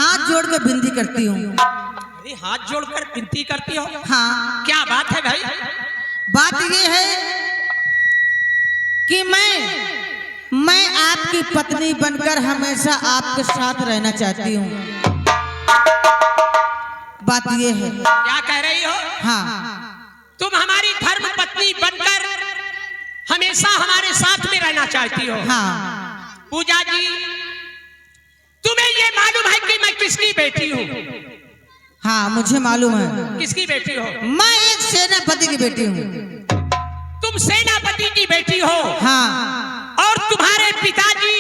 हाथ जोड़ के विनती करती हूँ। अरे हाथ जोड़कर विनती करती हो? हाँ। क्या बात है भाई? बात ये है कि मैं आपकी पत्नी बनकर हमेशा आपके साथ रहना चाहती हूँ। बात ये है। क्या कह रही हो? हाँ। तुम हमारी धर्म पत्नी बनकर हमेशा हमारे साथ में रहना चाहती हो? हाँ। पूजा जी, तुम्हें ये मालूम है कि मैं किसकी बेटी हूँ? हाँ, मुझे मालूम है। किसकी बेटी हो? मैं एक सेनापति की बेटी हूँ। तुम सेनापति की बेटी हो? हाँ। और तुम्हारे पिताजी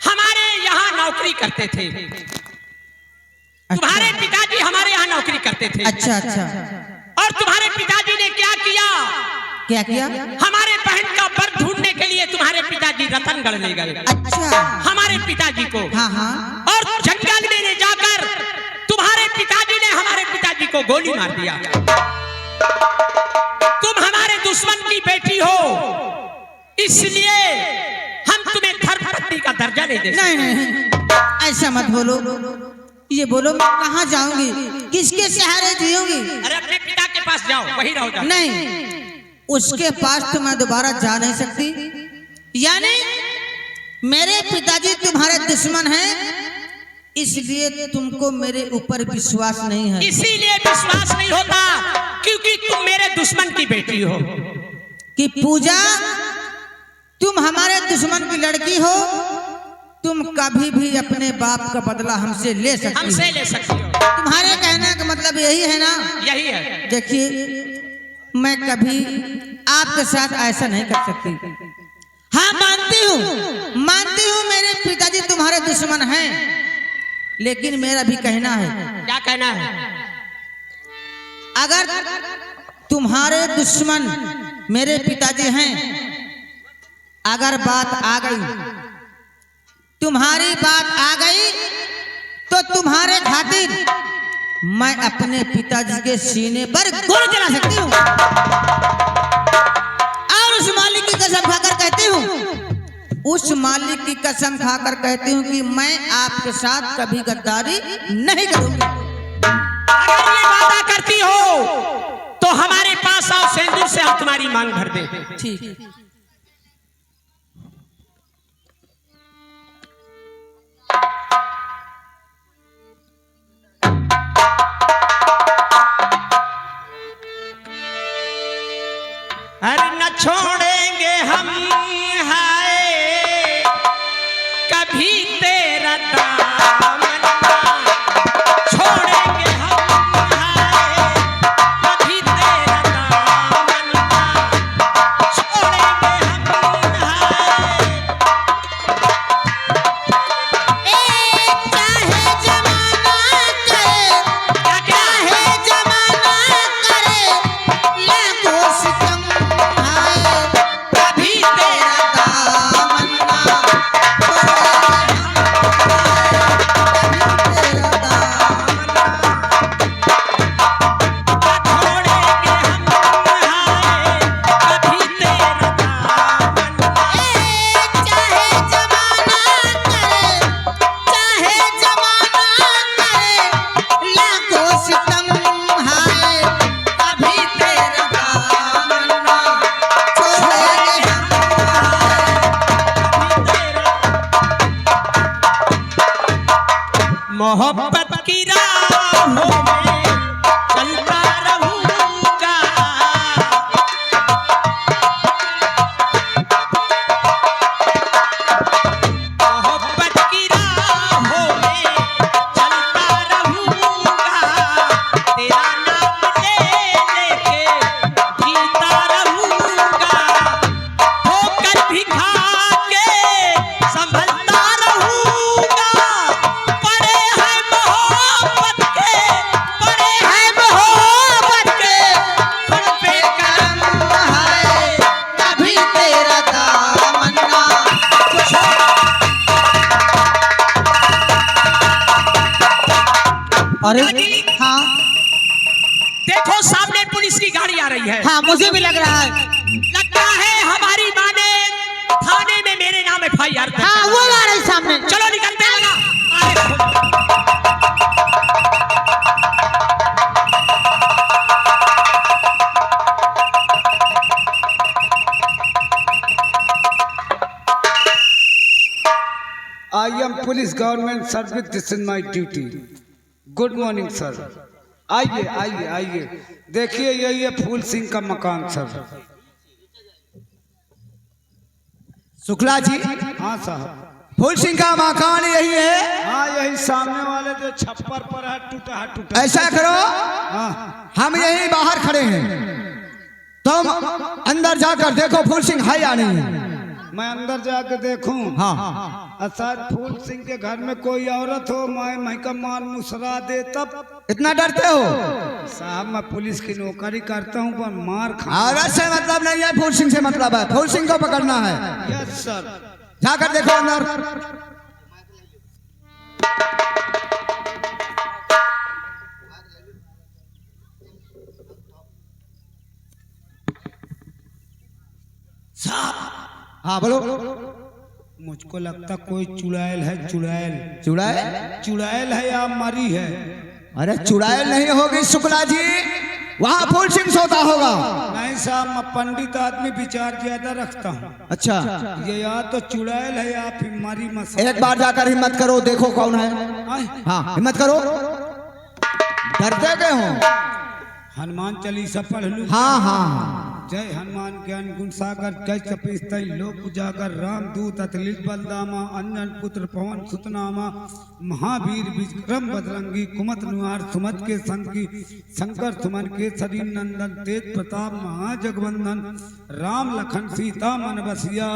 हमारे यहाँ नौकरी करते थे। तुम्हारे पिताजी हमारे यहाँ नौकरी करते थे। अच्छा अच्छा। और तुम्हारे पिताजी ने क्या किया? क्या किया? हमारे बहन का वर ढूंढने के लिए तुम्हारे पिताजी रतनगढ़ ले गए। अच्छा। हमारे पिताजी को। हाँ हाँ। और जंगल में ले जाकर तुम्हारे पिताजी ने हमारे पिताजी को गोली मार दिया। तुम हमारे दुश्मन की बेटी हो, इसलिए हम तुम्हें धर्मपत्नी का दर्जा नहीं दे सकते। नहीं, ऐसा मत बोलो। ये बोलो मैं कहाँ जाऊंगी, किसके सहारे जीऊंगी? अरे अपने पिता के पास जाओ, वही रहो जाओ। नहीं, उसके पास तो मैं दोबारा जा नहीं सकती। यानी मेरे पिताजी तुम्हारे दुश्मन हैं, इसलिए तुमको मेरे ऊपर विश्वास नहीं है। इसीलिए विश्वास नहीं होता क्योंकि तुम मेरे दुश्मन की बेटी हो। कि पूजा, तुम हमारे दुश्मन की लड़की हो, तुम कभी भी अपने बाप का बदला हमसे ले सकती हो। हमसे ले सकती हो। तुम्हारे कहने का मतलब यही है ना? यही है। देखिए, मैं कभी आपके साथ ऐसा नहीं कर सकती। हाँ, मानती हूँ मेरे पिताजी तुम्हारे दुश्मन हैं, लेकिन मेरा भी कहना है। क्या कहना है? अगर तुम्हारे दुश्मन मेरे पिताजी हैं, अगर बात आ गई, तुम्हारी बात आ गई, तो तुम्हारे खातिर मैं अपने पिताजी के सीने पर गोली चला सकती हूँ। और उस मालिक की कसम खाकर कहती हूँ, उस मालिक की कसम खाकर कहती हूँ कि मैं आपके साथ कभी गद्दारी नहीं करूंगी। अगर ये वादा करती हो तो हमारे पास आओ, सिंदूर से हम तुम्हारी मांग भर दे। ठीक। अरे न छोड़ेंगे हम हाय कभी तेरा दामन, छोड़ेंगे हम हाय कभी तेरा दामन, छोड़ेंगे हम हाय। चाहे जमाना करे, चाहे जमाना करे, लाखों सितम कभी तेरा मोहब्बत की राहों में चलता रहूंगा, मोहब्बत की राहों में चलता रहूंगा, तेरा नाम ले लेके जीता रहूंगा, होकर भिखारी संभलता रहूंगा। पड़े हैं मोहब्बत के फन पे करम है, कभी तेरा दामन्ना अरे हाँ देखो सामने पुलिस की गाड़ी आ रही है। हाँ, मुझे भी लग रहा है। लगता है हमारी माँ ने थाने में मेरे नाम FIR हाँ, वो आ रही सामने। चलो निकलते हैं। Police government service, this is my duty. Good morning sir. आइए आइए आइए, देखिए यही है फूल सिंह का मकान सर। शुक्ला जी, हाँ साहब। फूल सिंह का मकान यही है? हाँ यही सामने वाले जो छप्पर पर है, टूटा है टूटा। ऐसा करो, हाँ हम यही बाहर खड़े हैं, तुम अंदर जाकर देखो फूल सिंह है या नहीं। मैं अंदर जाके देखूं? हाँ। शायद फूल सिंह के घर में कोई औरत हो, मैं का माल मुसरा दे तब। इतना डरते हो? साहब मैं पुलिस की नौकरी करता हूँ, पर मार खा। औरत से मतलब नहीं है, फूल सिंह से मतलब है। फूल सिंह को पकड़ना है। Yes sir. जाकर देखो अंदर। हाँ बोलो। मुझको लगता कोई चुड़ैल है, चुड़ैल। चुड़ैल? चुड़ैल है या मरी है? अरे चुड़ैल नहीं होगी शुक्ला जी, वहाँ फूल सिंह सोता होगा। नहीं साहब, मैं पंडित आदमी, विचार ज्यादा रखता हूँ। अच्छा, ये या तो चुड़ैल है या फिर मरी मस। एक बार जाकर हिम्मत करो, देखो कौन है। हाँ हिम्मत करो, डरते गए हो? हनुमान चालीसा पढ़ लूं? हाँ हाँ। जय हनुमान ज्ञान गुण सागर, जय कपीसतै लोक उजागर, राम दूत अतुलित बलदामा, अंजन पुत्र पवन सुतनामा, महावीर विक्रम बजरंगी, कुमत निवार सुमत के संग की, शंकर सुमन के सरी नंदन, तेज प्रताप महाजगवंदन, राम लखन सीता मन बसिया,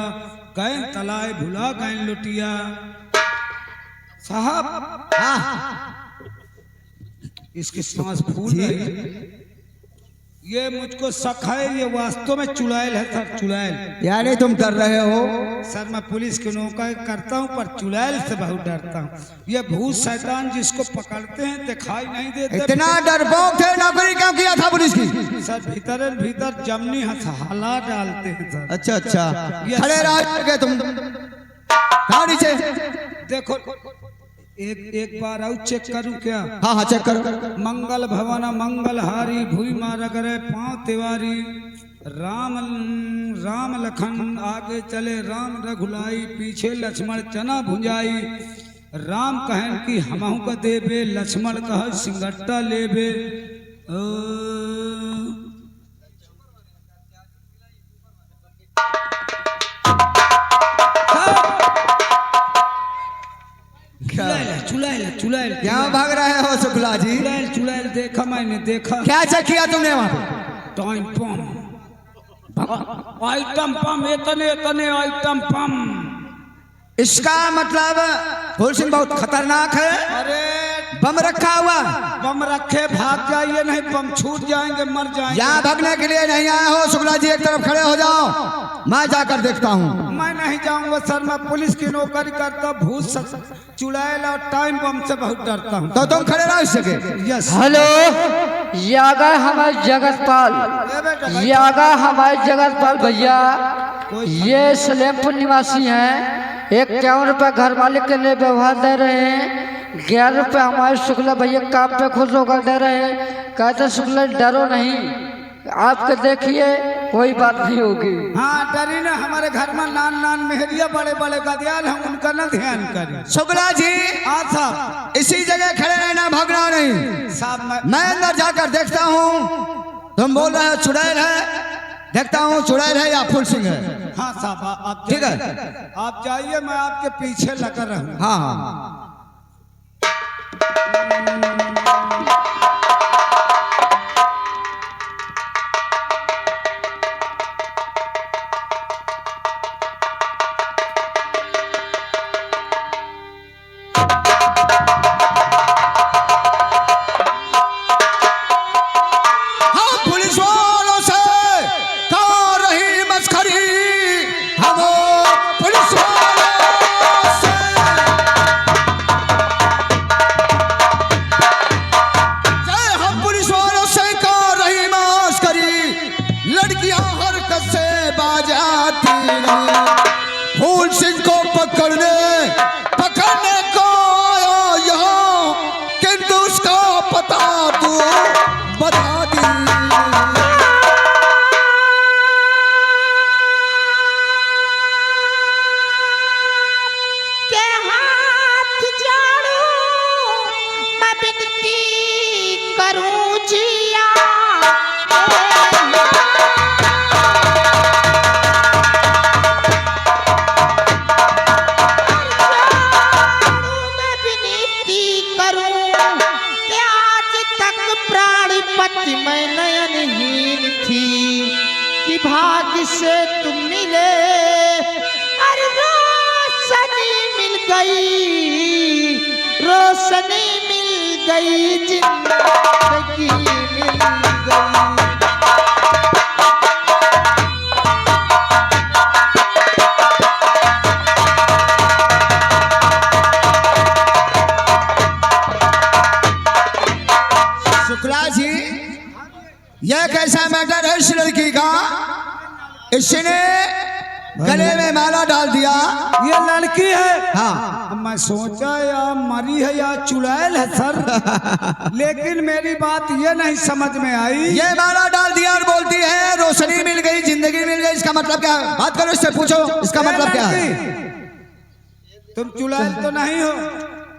गैन तलाय भुला गैन लुटिया। साहब हाँ, इसकी सांस फूल रही। ये मुझको शक है, ये वास्तव में चुड़ैल है सर, चुड़ैल। यानी तुम डर रहे हो? सर मैं पुलिस की नौकरी करता हूँ, पर चुड़ैल से बहुत डरता हूँ। ये भूत शैतान जिसको पकड़ते हैं दिखाई नहीं देते। इतना डरपोक थे, नौकरी क्यों किया था पुलिस की? सर भीतर भीतर जमनी हला डालते हैं सर। अच्छा अच्छा, खड़े रह तुम गाड़ी से। देखो एक बार और चेक करूं क्या? हाँ हाँ चेक करो। मंगल भवन मंगल हारी, भूई मार करे पांव तिवारी, राम राम लखन आगे चले राम रघुलाई, पीछे लक्ष्मण चना भुंजाई, राम कहन की हमहु का देबे, लक्ष्मण कह सिंगट्टा लेबे। चुड़ैल चुड़ैल क्या भाग रहे हो शुक्ला जी? चुड़ैल चुड़ैल देखा, मैंने देखा। क्या चेक किया तुमने वहाँ पे? टाइम पम, आइटम पम, इतने इतने आइटम पम। इसका मतलब फूल सिंह बहुत खतरनाक है। अरे बम रखा हुआ। बम रखे, भाग जाइए, नहीं बम छूट जाएंगे, मर जाएंगे। यहाँ भागने के लिए नहीं आए हो शुक्ला जी, एक तरफ खड़े हो जाओ, मैं जाकर देखता हूँ। मैं नहीं जाऊंगा सर, मैं पुलिस की नौकरी करता, भूत चुड़ैल और टाइम बम से बहुत डरता हूँ। तो तुम खड़े रहो इस जगह। यस। हेलो, ये आ गए हमारे जगतपाल, ये आ गए हमारे जगतपाल भैया। ये सलेमपुर निवासी हैं। 51 रुपये घर मालिक के लिए व्यवहार दे रहे हैं, 11 रुपये हमारे शुक्ला भैया काम पे खुश होकर दे रहे हैं। कहते शुक्ला डरो नहीं, आपके देखिए कोई बात नहीं होगी। हाँ डरी ना, हमारे घर में नान नान मेहरिया बड़े बड़े गदियाल, हम उनका ना ध्यान करें। शुक्ला जी हाँ साहब, इसी जगह खड़े रहना, भागना नहीं। साहब मैं अंदर जाकर देखता हूँ। तुम बोल रहे हो चुड़ैल है, देखता हूँ चुड़ैल है या फूल सिंह है। हाँ साहब आप ठीक है, आप जाइए, मैं आपके पीछे लगा रहूँगा। हाँ हाँ। विनती करूं जिया मैं विनती करूं कि आज तक प्राणपति मैं नयनहीन थी कि भाग्य से तुम मिले अरे रोशनी मिल गई रोशनी मिल गई जिंदगी मिल गई। शुक्ला जी, यह कैसा मैटर है इस लड़की का? इसने गले में माला डाल दिया। ये लड़की है। हाँ, अब मैं सोचा या मरी है या चुड़ैल है सर, लेकिन मेरी बात ये नहीं समझ में आई। ये माला डाल दिया और बोलती है रोशनी मिल गई, जिंदगी मिल गई। इसका मतलब क्या है? बात करो, इससे पूछो इसका मतलब क्या है। तुम चुड़ैल तो नहीं हो?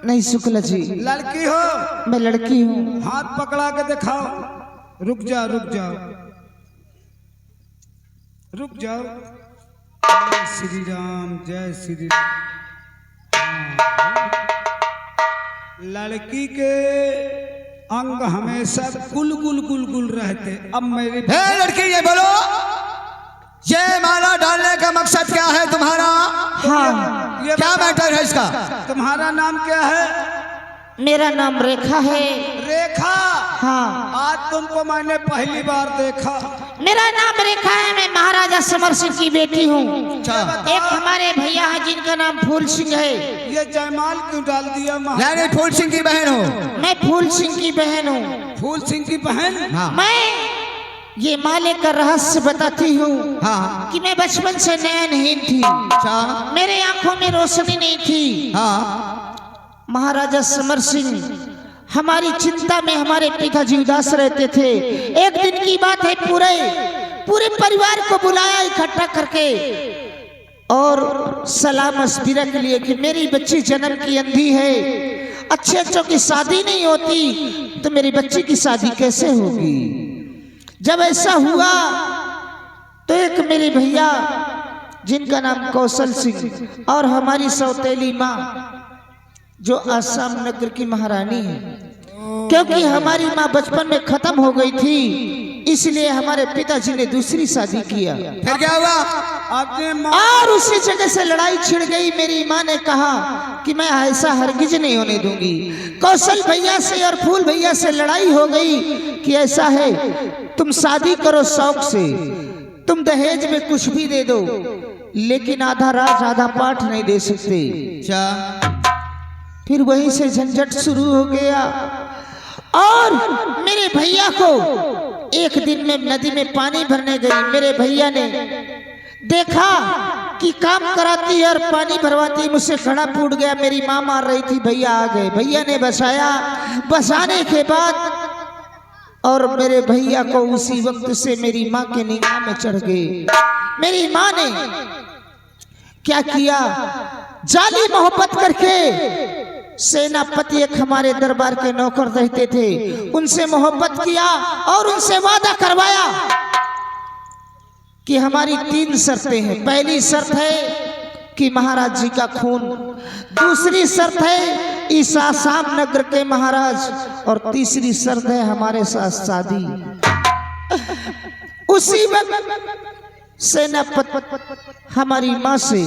नहीं शुक्ला जी, लड़की हो? मैं लड़की हूँ। हाथ पकड़ा के दिखाओ। रुक जाओ रुक जाओ रुक जाओ। जय श्री राम जय श्री राम। लड़की के अंग हमेशा गुल गुल गुल गुल रहते। अब मेरी हे लड़की, ये बोलो, ये माला डालने का मकसद क्या है तुम्हारा? हाँ, ये क्या मैटर है इसका? तुम्हारा नाम क्या है? मेरा नाम रेखा है। रेखा? हाँ, आज तुमको मैंने पहली बार देखा। मेरा नाम रेखा है। मैं महाराजा समर सिंह की बेटी हूँ। अच्छा, एक हमारे भैया है जिनका नाम फूल सिंह है। ये जयमाल क्यों डाल दिया? यानी फूल सिंह की बहन हो? मैं फूल सिंह की बहन हूँ। फूल सिंह की बहन? हाँ मैं ये माले का रहस्य बताती हूँ हाँ कि मैं बचपन से नयनहीन थी। अच्छा, मेरे आंखों में रोशनी नहीं थी। हाँ महाराजा समर सिंह हमारी चिंता में हमारे पिताजी उदास रहते थे। एक दिन की बात है, पूरे परिवार को बुलाया इकट्ठा करके और सलाह मशविरा के लिए कि मेरी बच्ची जन्म की अंधी है, अच्छे अच्छों की शादी नहीं होती तो मेरी बच्ची की शादी कैसे होगी। जब ऐसा हुआ तो एक मेरे भैया जिनका नाम कौशल सिंह और हमारी सौतेली माँ जो आसाम नगर की महारानी है, क्योंकि हमारी माँ बचपन में खत्म हो गई थी इसलिए हमारे पिताजी ने दूसरी शादी किया। फिर क्या हुआ? आपने माँ और उसी जगह से लड़ाई छिड़ गई। मेरी माँ ने कहा कि मैं ऐसा हरगिज नहीं होने दूंगी। कौशल भैया से और फूल भैया से लड़ाई हो गई कि ऐसा है, तुम शादी करो शौक से, तुम दहेज में कुछ भी दे दो लेकिन आधा राज आधा पाठ नहीं दे सकते। अच्छा, फिर वहीं से झंझट शुरू हो गया और मेरे भैया को एक दिन में नदी में पानी भरने गई। मेरे भैया ने देखा कि काम कराती है और पानी भरवाती, मुझसे खड़ा फूट गया। मेरी माँ मार रही थी, भैया आ गए, भैया ने बचाया। बचाने के बाद और मेरे भैया को उसी वक्त से मेरी माँ के निगाह में चढ़ गए। मेरी माँ ने क्या किया, जाली मोहब्बत करके सेनापति एक हमारे दरबार के नौकर रहते थे, उनसे मोहब्बत किया और उनसे वादा करवाया कि हमारी 3 शर्तें हैं। पहली शर्त है कि महाराज जी का खून, दूसरी शर्त है इस आसाम नगर के महाराज और तीसरी शर्त है हमारे साथ शादी। उसी वक्त सेनापति हमारी माँ से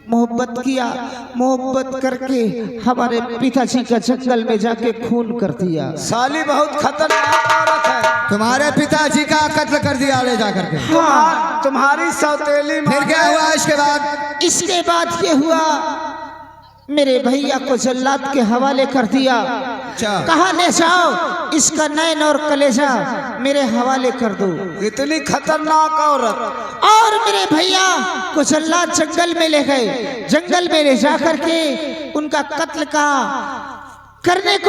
मोहब्बत किया, मोहब्बत करके हमारे पिताजी का जंगल में जाके खून कर दिया। साली बहुत खतरनाक औरत है। तुम्हारे पिताजी का कत्ल कर दिया ले जा करके। हाँ, तुम्हारी सौतेली माँ फिर क्या हुआ इसके बाद? इसके बाद क्या हुआ, मेरे भैया को जल्लाद के हवाले कर दिया। अच्छा, कहा ले जाओ इसका नैन और कलेजा मेरे हवाले कर दो। इतनी खतरनाक औरत। और मेरे भैया को जल्लाद जंगल में ले गए। जंगल में ले जाकर के उनका कत्ल का करने को